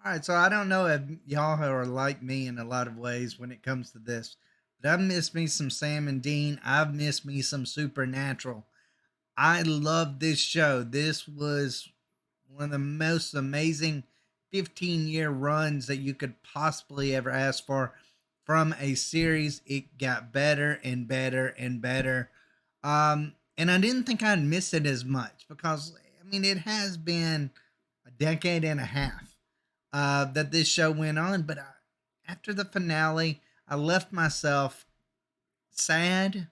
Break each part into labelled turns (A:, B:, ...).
A: All right, so I don't know if y'all are like me in a lot of ways when it comes to this, but I've missed me some Sam and Dean. I've missed me some Supernatural. I love this show. This was one of the most amazing 15-year runs that you could possibly ever ask for from a series. It got better and better and better. And I didn't think I'd miss it as much because, I mean, it has been a decade and a half that this show went on. But after the finale, I left myself sad,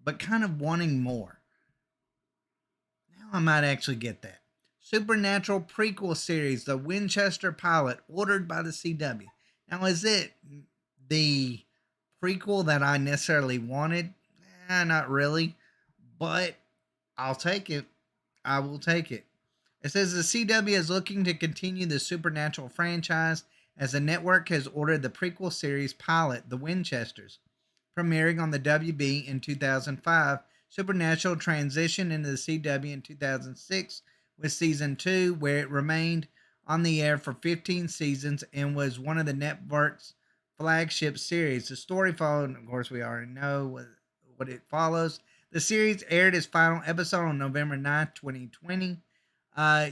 A: but kind of wanting more. Now I might actually get that. Supernatural prequel series, the Winchester pilot, ordered by the CW. Now, is it the prequel that I necessarily wanted? Not really, but I'll take it. I will take it. It says the CW is looking to continue the Supernatural franchise as the network has ordered the prequel series pilot, The Winchesters. Premiering on the WB in 2005, Supernatural transitioned into the CW in 2006 with season 2, where it remained on the air for 15 seasons and was one of the network's flagship series. The story followed, of course, we already know what it follows. The series aired its final episode on November 9th, 2020.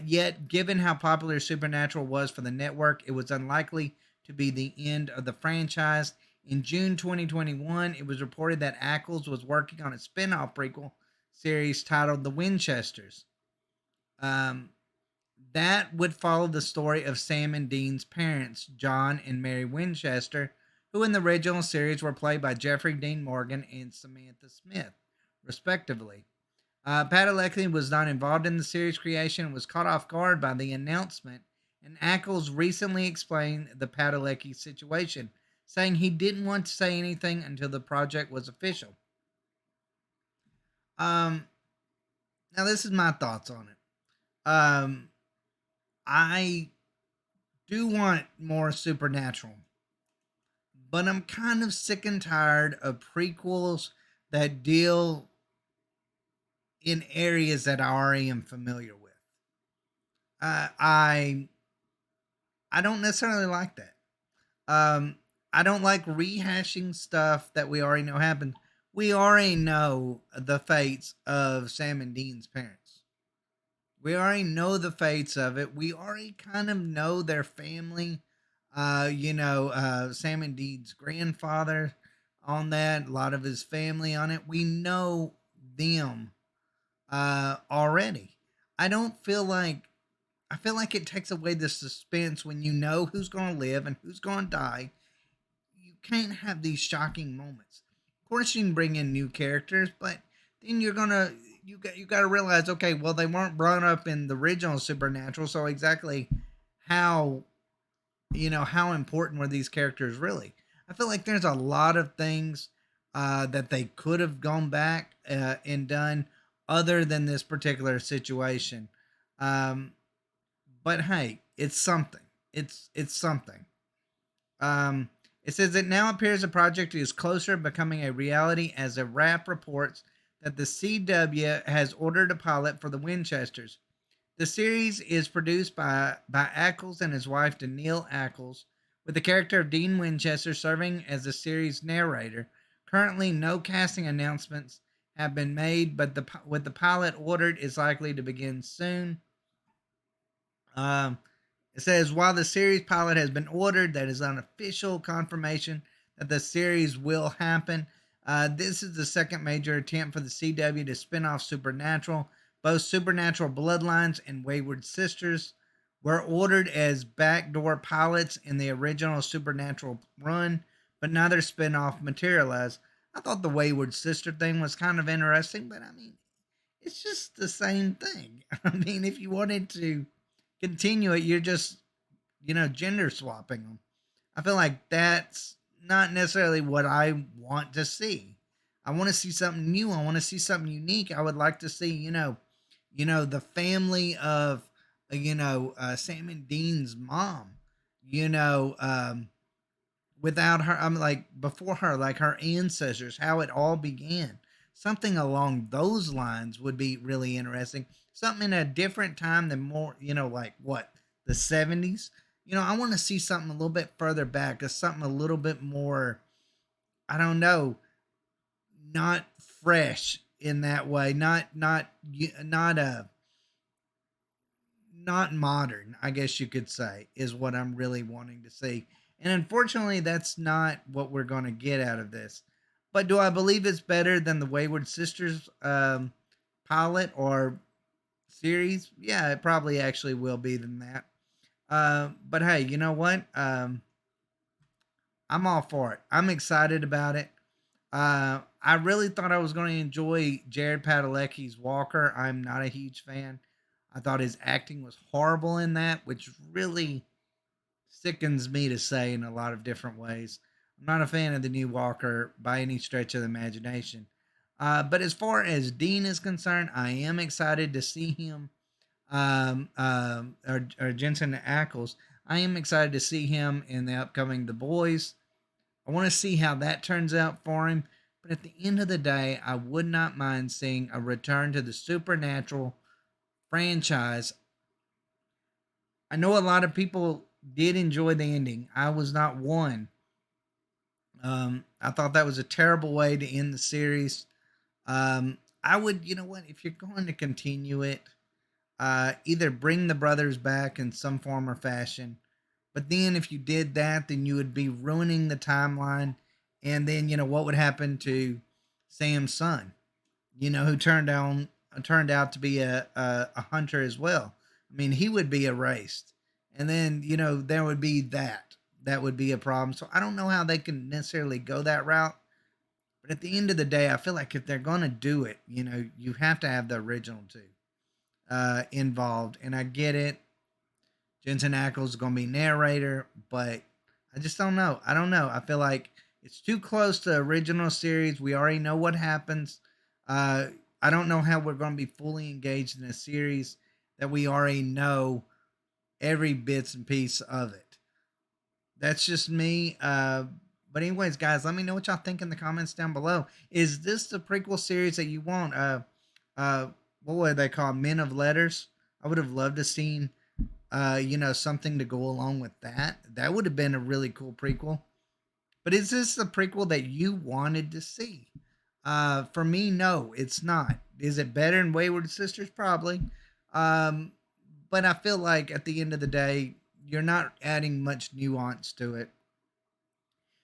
A: Yet, given how popular Supernatural was for the network, it was unlikely to be the end of the franchise. In June 2021, it was reported that Ackles was working on a spin off prequel series titled The Winchesters. Um, that would follow the story of Sam and Dean's parents, John and Mary Winchester, who in the original series were played by Jeffrey Dean Morgan and Samantha Smith, respectively. Padalecki was not involved in the series creation and was caught off guard by the announcement, and Ackles recently explained the Padalecki situation, saying he didn't want to say anything until the project was official. Um, Now, this is my thoughts on it. I do want more Supernatural, but I'm kind of sick and tired of prequels that deal in areas that I already am familiar with. Uh, I I don't necessarily like that. I don't like rehashing stuff that we already know happened. We already know the fates of Sam and Dean's parents. We already know the fates of it. We already kind of know their family. Sam and Dean's grandfather on that, a lot of his family on it. We know them already. I don't feel like I feel like it takes away the suspense when you know who's going to live and who's going to die. You can't have these shocking moments. Of course, you can bring in new characters, but then you got to realize, okay, well, they weren't brought up in the original Supernatural, so exactly how how important were these characters really? I feel like there's a lot of things that they could have gone back and done other than this particular situation. Um, but hey, it's something. It's something. Um, it says it now appears the project is closer to becoming a reality as a rap reports that the CW has ordered a pilot for the Winchesters. The series is produced by Ackles and his wife Danielle Ackles, with the character of Dean Winchester serving as the series narrator. Currently, no casting announcements have been made, but with the pilot ordered, is likely to begin soon. Um, it says while the series pilot has been ordered, that is unofficial confirmation that the series will happen. This is the second major attempt for the CW to spin off Supernatural. Both Supernatural Bloodlines and Wayward Sisters were ordered as backdoor pilots in the original Supernatural run, but neither spin-off materialized. I thought the Wayward Sister thing was kind of interesting, but I mean, it's just the same thing. I mean, if you wanted to continue it, you're just, gender swapping them. I feel like that's not necessarily what I want to see. I want to see something new. I want to see something unique. I would like to see, the family of, Sam and Dean's mom, you know, um, without her, I'm like before her, like her ancestors, how it all began. Something along those lines would be really interesting. Something in a different time than more, like what, the 70s? I want to see something a little bit further back, or something a little bit more, I don't know, not fresh in that way, not modern, I guess you could say, is what I'm really wanting to see. And unfortunately, that's not what we're going to get out of this. But do I believe it's better than the Wayward Sisters pilot or series? Yeah, it probably actually will be than that. But hey, you know what? I'm all for it. I'm excited about it. I really thought I was going to enjoy Jared Padalecki's Walker. I'm not a huge fan. I thought his acting was horrible in that, which really sickens me to say in a lot of different ways. I'm not a fan of the new Walker by any stretch of the imagination. But as far as Dean is concerned, I am excited to see him, or Jensen Ackles. I am excited to see him in the upcoming The Boys. I want to see how that turns out for him. But at the end of the day, I would not mind seeing a return to the Supernatural franchise. I know a lot of people did enjoy the ending. I was not one. I thought that was a terrible way to end the series. I would, you know what, if you're going to continue it, either bring the brothers back in some form or fashion. But then if you did that, then you would be ruining the timeline. And then, what would happen to Sam's son, who turned out to be a hunter as well. I mean, he would be erased. And then, there would be that. That would be a problem. So I don't know how they can necessarily go that route. But at the end of the day, I feel like if they're going to do it, you have to have the original two involved. And I get it. Jensen Ackles is going to be narrator, but I just don't know. I don't know. I feel like it's too close to the original series. We already know what happens. Uh, I don't know how we're going to be fully engaged in a series that we already know every bits and piece of it. That's just me. But anyways, guys, let me know what y'all think in the comments down below. Is this the prequel series that you want? Uh, what would they call Men of Letters? I would have loved to seen something to go along with that. That would have been a really cool prequel. But is this the prequel that you wanted to see? For me, no, it's not. Is it better than Wayward Sisters? Probably. Um, but I feel like at the end of the day, you're not adding much nuance to it.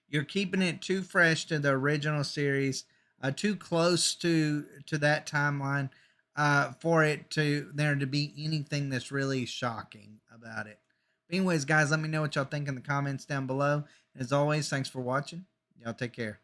A: You're keeping it too fresh to the original series, too close to that timeline for it to there to be anything that's really shocking about it. But anyways, guys, let me know what y'all think in the comments down below. As always, thanks for watching. Y'all take care.